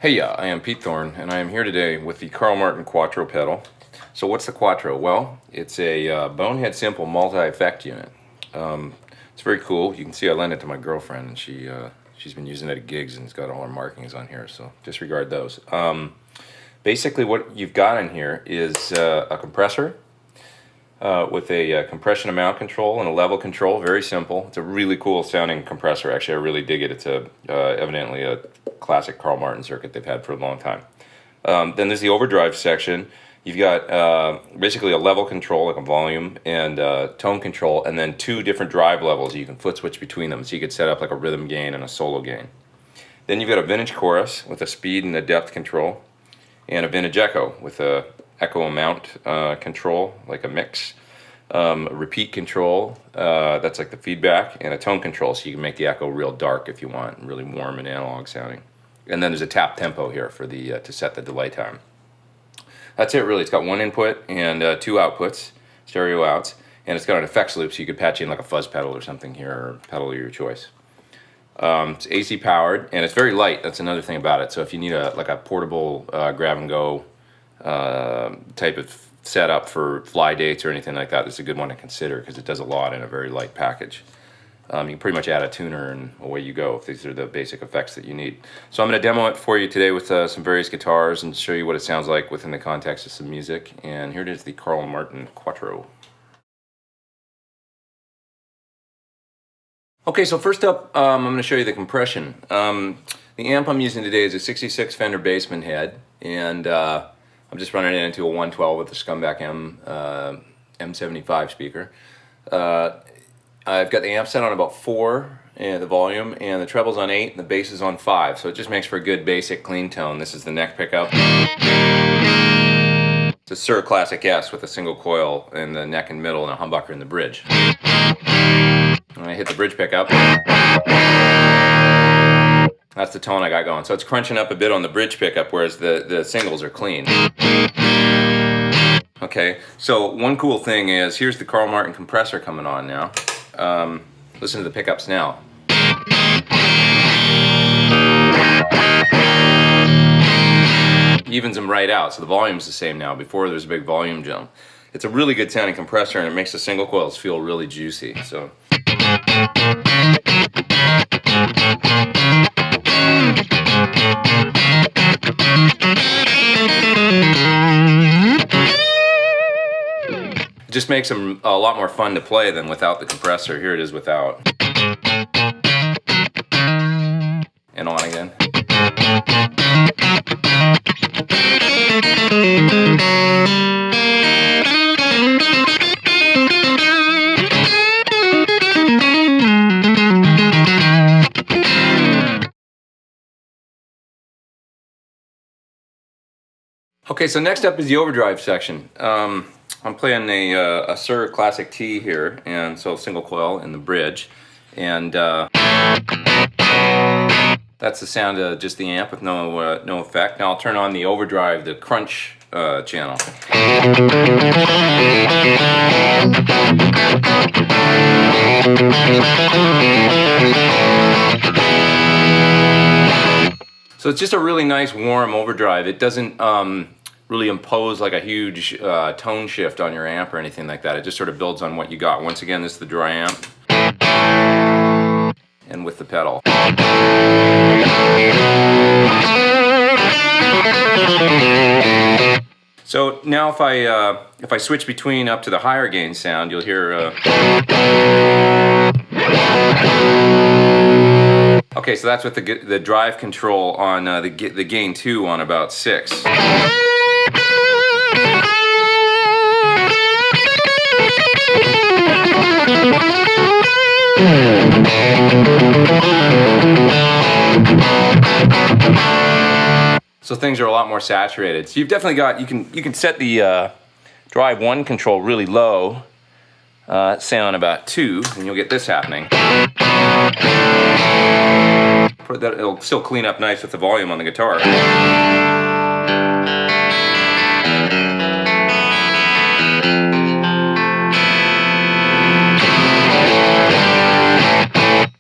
Hey, I am Pete Thorn, and I am here today with the Carl Martin Quattro pedal. So what's the Quattro? Well, it's a bonehead simple multi-effect unit. It's very cool. You can see I lent it to my girlfriend, and she's been using it at gigs, and it's got all her markings on here, so disregard those. Basically what you've got in here is a compressor with a compression amount control and a level control. Very simple. It's a really cool sounding compressor. Actually, I really dig it. It's evidently a classic Carl Martin circuit they've had for a long time. Then there's the overdrive section. You've got basically a level control, like a volume, and tone control, and then two different drive levels. You can flip switch between them, so you could set up like a rhythm gain and a solo gain. Then you've got a vintage chorus with a speed and a depth control, and a vintage echo with a echo amount control, like a mix, a repeat control, that's like the feedback, and a tone control, so you can make the echo real dark if you want, really warm and analog sounding. And then there's a tap tempo here for the to set the delay time. That's it really. It's got one input and two outputs, stereo outs, and it's got an effects loop, so you could patch in like a fuzz pedal or something here, or pedal of your choice. It's AC powered, and it's very light. That's another thing about it. So if you need like a portable grab and go type of setup for fly dates or anything like that, it's a good one to consider because it does a lot in a very light package. You can pretty much add a tuner and away you go if these are the basic effects that you need. So I'm going to demo it for you today with some various guitars and show you what it sounds like within the context of some music. And here it is, the Carl Martin Quattro. Okay, so first up, I'm going to show you the compression. The amp I'm using today is a 66 Fender Bassman head, and I'm just running it into a 112 with a Scumbag M75 speaker. I've got the amp set on about 4, and the volume, and the treble's on 8, and the bass is on 5, so it just makes for a good basic clean tone. This is the neck pickup. It's a Sir Classic S with a single coil in the neck and middle and a humbucker in the bridge. When I hit the bridge pickup, that's the tone I got going. So it's crunching up a bit on the bridge pickup, whereas the singles are clean. Okay, so one cool thing is, here's the Carl Martin compressor coming on now. Listen to the pickups now. Evens them right out, so the volume's the same now. Before there's a big volume jump. It's a really good sounding compressor, and it makes the single coils feel really juicy. So. It just makes them a lot more fun to play than without the compressor. Here it is without. And on again. Okay, so next up is the overdrive section. I'm playing a Sir Classic T here, and so single coil in the bridge, and that's the sound of just the amp with no effect. Now I'll turn on the overdrive, the crunch channel. So it's just a really nice warm overdrive. It doesn't really impose like a huge tone shift on your amp or anything like that. It just sort of builds on what you got. Once again, this is the dry amp, and with the pedal. So now if I switch between up to the higher gain sound, you'll hear. Okay, so that's with the drive control on the gain 2 on about 6. So things are a lot more saturated. So you've definitely got, you can set the drive 1 control really low, say on about 2, and you'll get this happening. It'll still clean up nice with the volume on the guitar.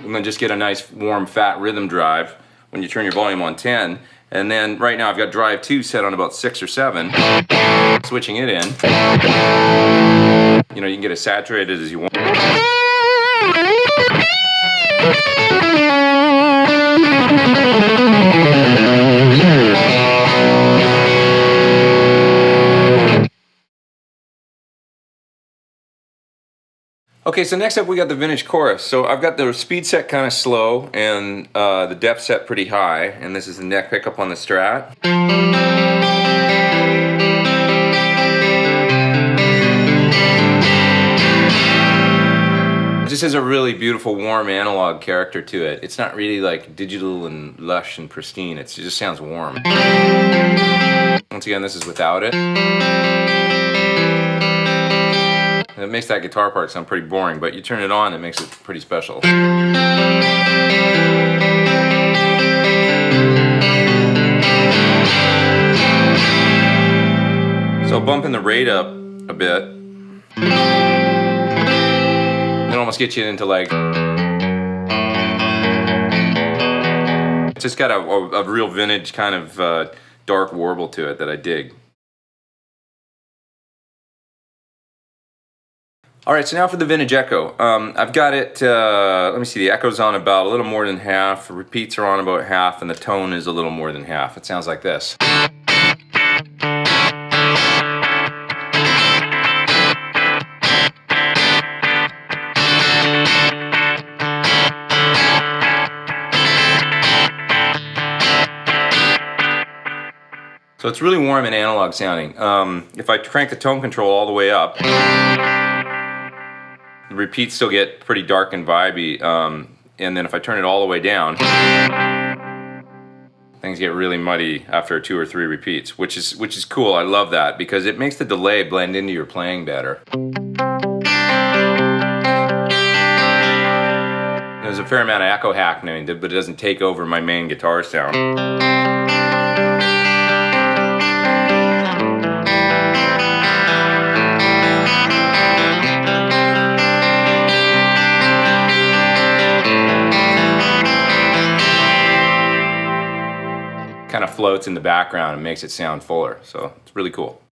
And then just get a nice warm fat rhythm drive when you turn your volume on 10, And then right now I've got drive 2 set on about 6 or 7. Switching it in. You know, you can get as saturated as you want. Okay, so next up we got the vintage chorus. So I've got the speed set kind of slow and the depth set pretty high, and this is the neck pickup on the Strat. It just has a really beautiful, warm analog character to it. It's not really like digital and lush and pristine. It just sounds warm. Once again, this is without it. And it makes that guitar part sound pretty boring, but you turn it on, it makes it pretty special. So bumping the rate up a bit, it almost gets you into like, it's just got a real vintage kind of dark warble to it that I dig. Alright, so now for the vintage echo. I've got it, let me see, the echo's on about a little more than half, the repeats are on about half, and the tone is a little more than half. It sounds like this. So it's really warm and analog sounding. If I crank the tone control all the way up, the repeats still get pretty dark and vibey, and then if I turn it all the way down, things get really muddy after 2 or 3 repeats, which is cool. I love that because it makes the delay blend into your playing better. There's a fair amount of echo happening, but it doesn't take over my main guitar sound. Kind of floats in the background and makes it sound fuller, so it's really cool.